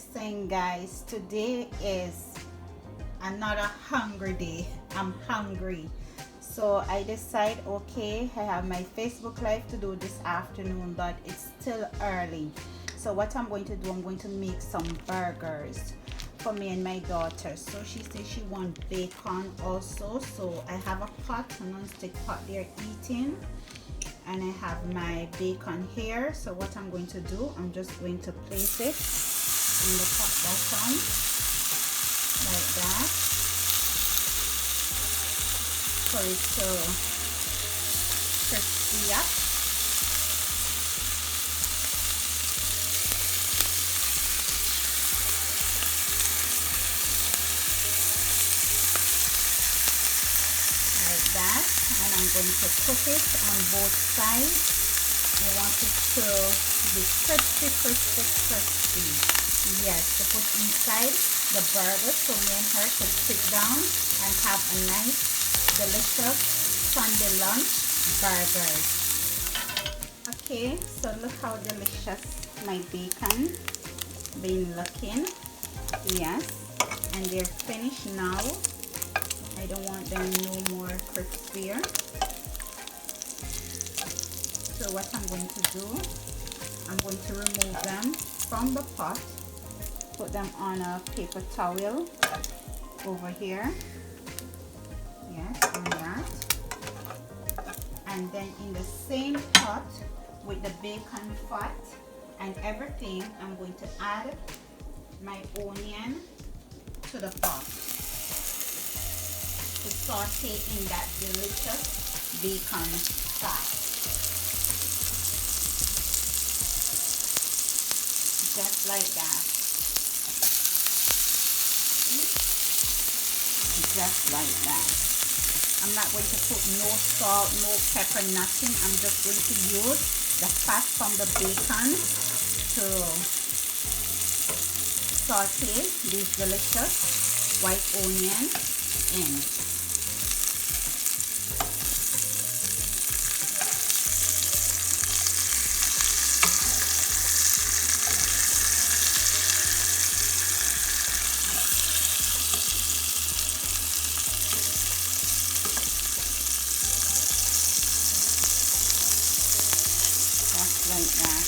Listen guys, today is another hungry day. I'm hungry, so I decide, okay, I have my Facebook live to do this afternoon, but it's still early. So what I'm going to do, I'm going to make some burgers for me and my daughter. So she says she wants bacon also, so I have a pot, a non-stick pot they're eating, and I have my bacon here. So what I'm going to do, I'm just going to place it in the pot bottom like that for it to crispy up. Like that, and I'm going to cook it on both sides. I want it to be crispy. Yes, to put inside the burger so me and her could sit down and have a nice, delicious Sunday lunch burgers. Okay, so look how delicious my bacon been looking. Yes, and they're finished now. I don't want them no more crispier. So what I'm going to do, I'm going to remove them from the pot, put them on a paper towel over here. Yes, and that. And then in the same pot with the bacon fat and everything, I'm going to add my onion to the pot to saute in that delicious bacon fat. Just like that. Just like that. I'm not going to put no salt, no pepper, nothing. I'm just going to use the fat from the bacon to saute these delicious white onion in. Like that.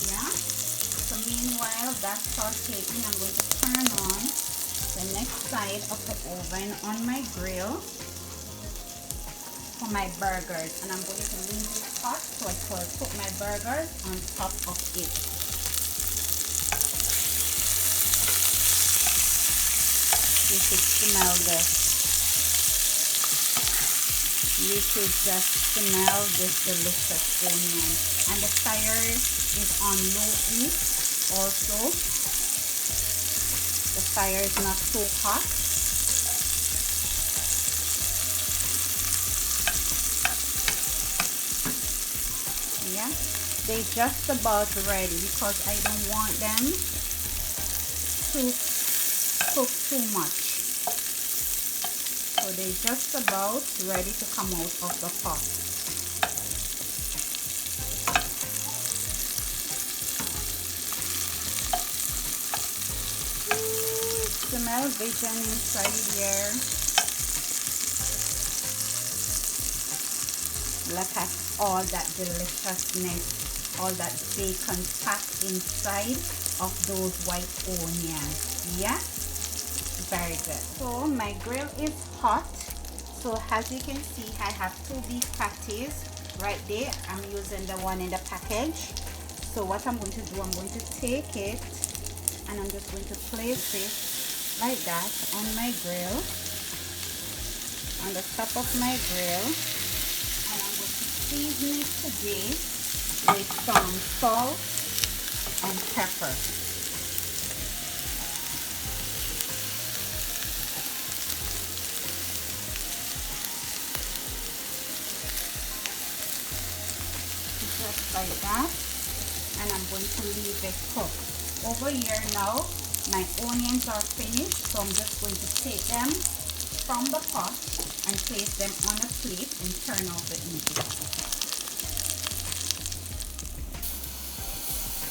Yeah. So meanwhile that's sauteing, I'm going to turn on the next side of the oven on my grill for my burgers, and I'm going to leave it hot so I can put my burgers on top of it. You should smell this. You should just smell this delicious onion. And the fire is on low heat also. The fire is not so hot. Yeah, they're just about ready because I don't want them to cook too much. So they're just about ready to come out of the pot. Smell bacon inside here. Look at all that deliciousness, all that bacon fat inside of those white onions. Yeah, very good. So my grill is hot. So as you can see, I have 2 beef patties right there. I'm using the one in the package. So what I'm going to do, I'm going to take it and I'm just going to place it like that on my grill, on the top of my grill, and I'm going to season it today with some salt and pepper. Just like that, and I'm going to leave it cook. Over here now, my onions are finished, so I'm just going to take them from the pot and place them on a plate and turn off the heat.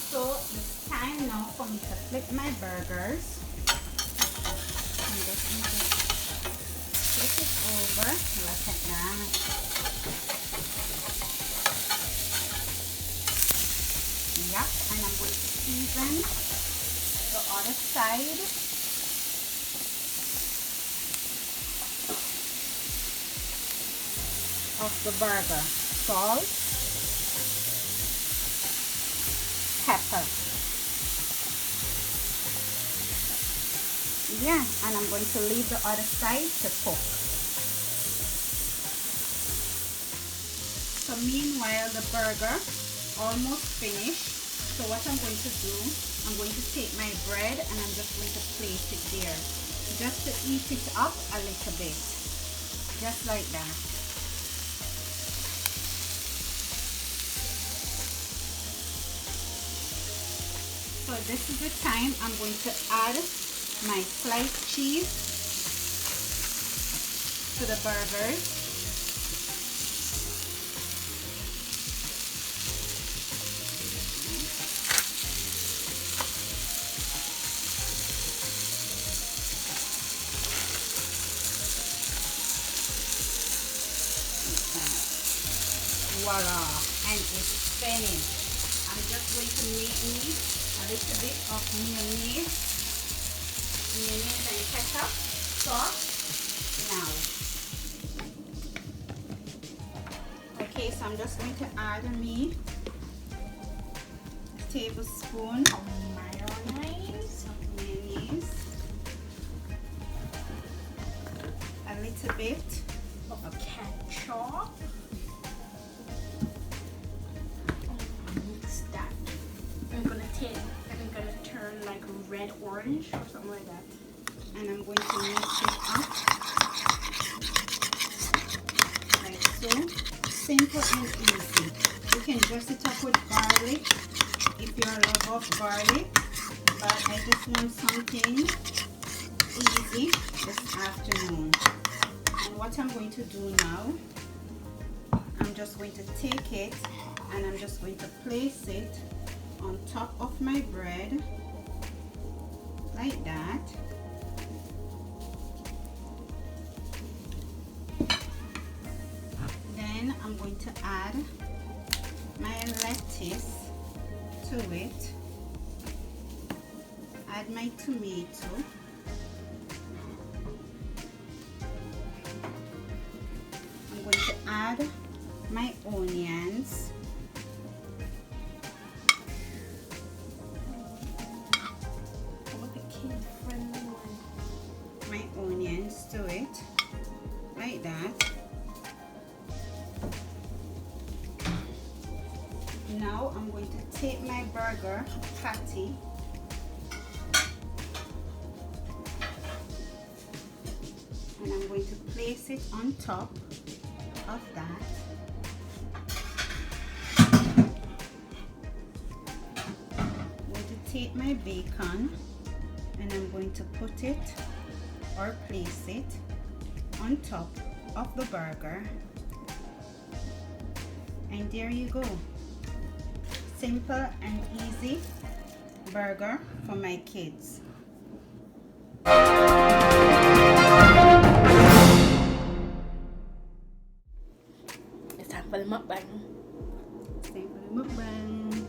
So it's time now for me to flip my burgers. I'm just going to flip it over. Look at that. Yep, and I'm going to season the other side. Of the burger. Salt, pepper. Yeah, and I'm going to leave the other side to cook. So meanwhile the burger almost finished. So what I'm going to do, I'm going to take my bread and I'm just going to place it there. Just to eat it up a little bit. Just like that. So this is the time I'm going to add my sliced cheese to the burgers. Voila, and it's finished. I'm just going to make me a little bit of mayonnaise and ketchup sauce now. Okay, so I'm just going to add me a tablespoon of mayonnaise, a little bit of ketchup. Like red orange or something like that, and I'm going to mix it up like so. Simple and easy. You can dress it up with garlic if you're a lover of garlic, but I just want something easy this afternoon. And what I'm going to do now, I'm just going to take it and I'm just going to place it on top of my bread like that. Then I'm going to add my lettuce to it, add my tomato, I'm going to add my onions, to it like that. Now I'm going to take my burger patty and I'm going to place it on top of that. I'm going to take my bacon and I'm going to put it or place it on top of the burger, and there you go. Simple and easy burger for my kids. It's time for the mukbang. It's time for the mukbang.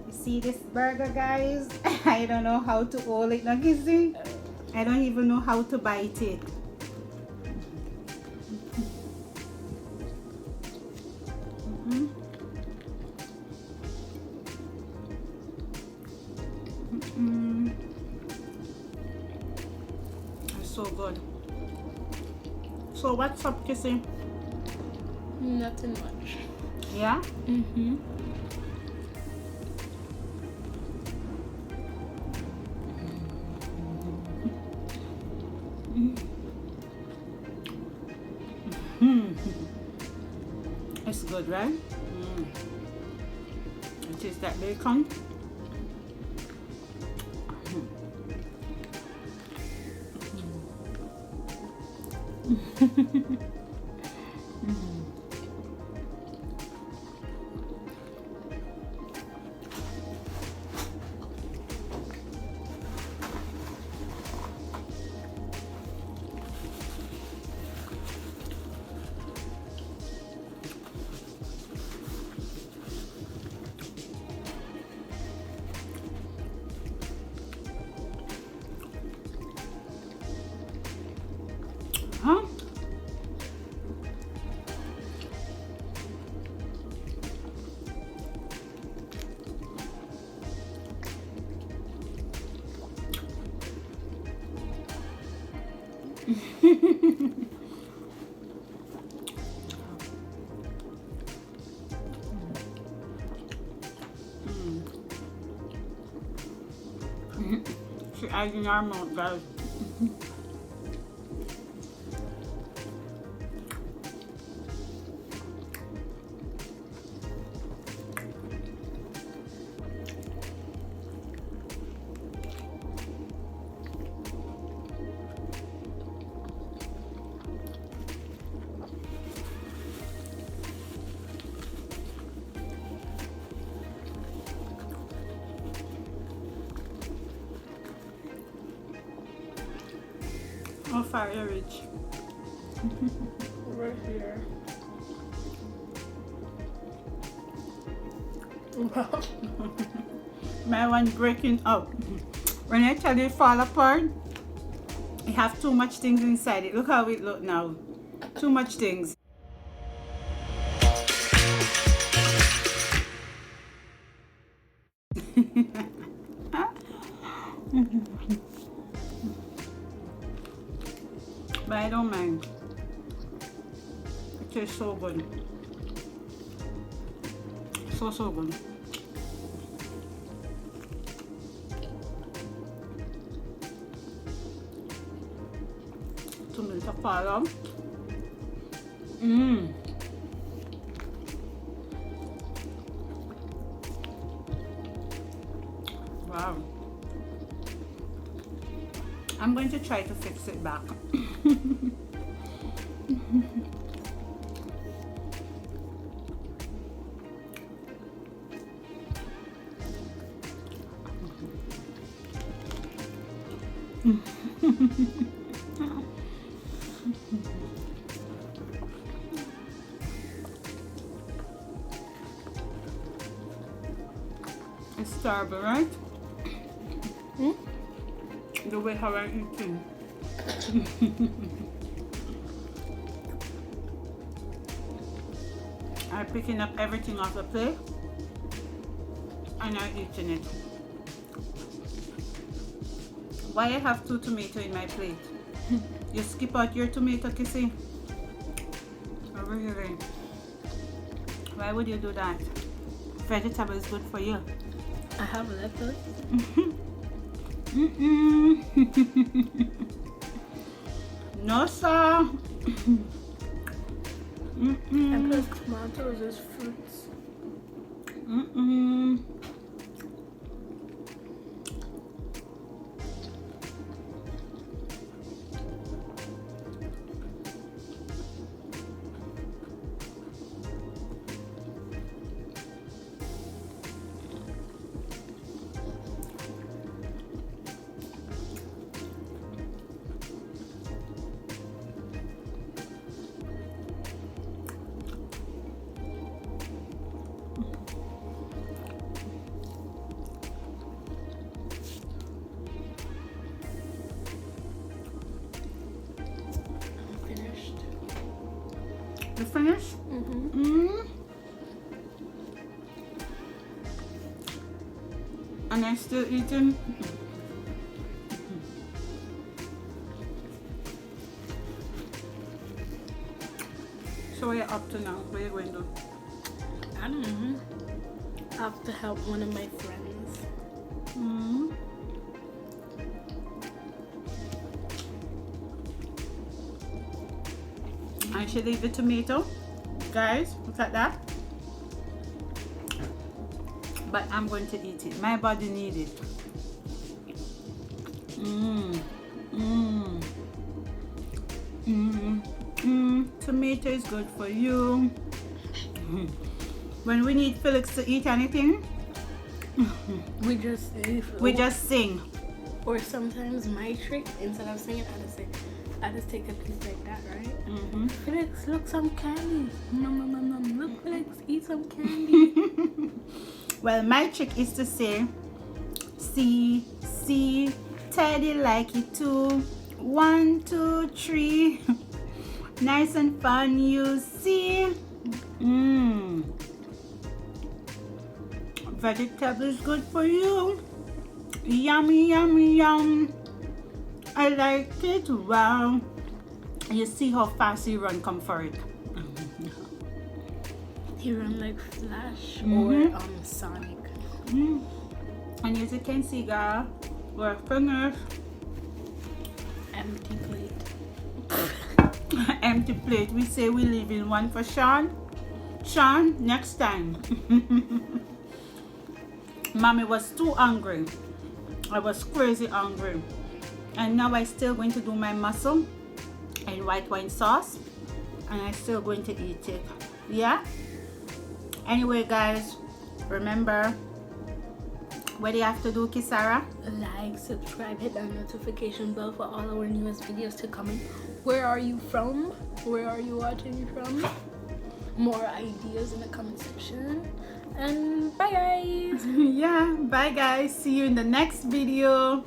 You see this burger, guys? I don't know how to hold it. Look, you see? I don't even know how to bite it. It's so good. So what's up, Kissy? Nothing much. Yeah? Mm-hmm. It's good, right? It is that bacon. Huh? She eyes in our mouth, guys. How far you reach? Right here. Wow. My one breaking up. When I tell you it fall apart, it have too much things inside it. Look how it look now. Too much things. But I don't mind. It tastes so good. So good. Tomato pala. Wow. I'm going to try to fix it back. It's terrible, right? Hmm? The way how I'm eating. I'm picking up everything off the plate and I'm eating it. Why I have 2 tomatoes in my plate? You skip out your tomato, Kissy? Oh, really? Why would you do that? Vegetable is good for you. I have lettuce. No, sir. And plus tomatoes is fruits. Finished. You finished? And I'm still eating. So what are you up to now? What are you going to do? I don't know. I have to help one of my friends. And she leave the tomato. Guys, look at that. But I'm going to eat it. My body needs it. tomato is good for you. When we need Felix to eat anything, We just we just sing. Or sometimes my trick, instead of singing, I just take a piece like that, right? Felix, look, some candy. Nom, nom, nom, nom. Look, Felix, eat some candy. Well, my trick is to say, see, Teddy like it too. 1, 2, 3. Nice and fun, you see. Vegetable is good for you. Yummy, yummy, yum. I like it. Wow. You see how fast he run, come for it. He run like Flash or Sonic. And as you can see, girl, we're finished. Empty plate. Empty plate. We say we leave in one for Sean. Sean, next time. Mommy was too hungry. I was crazy hungry. And now I still going to do my mussel and white wine sauce. And I still going to eat it. Yeah? Anyway, guys, remember, what do you have to do, Kisara? Like, subscribe, hit that notification bell for all our newest videos to come in. Where are you from? Where are you watching from? More ideas in the comment section. And bye, guys. Yeah, bye guys. See you in the next video.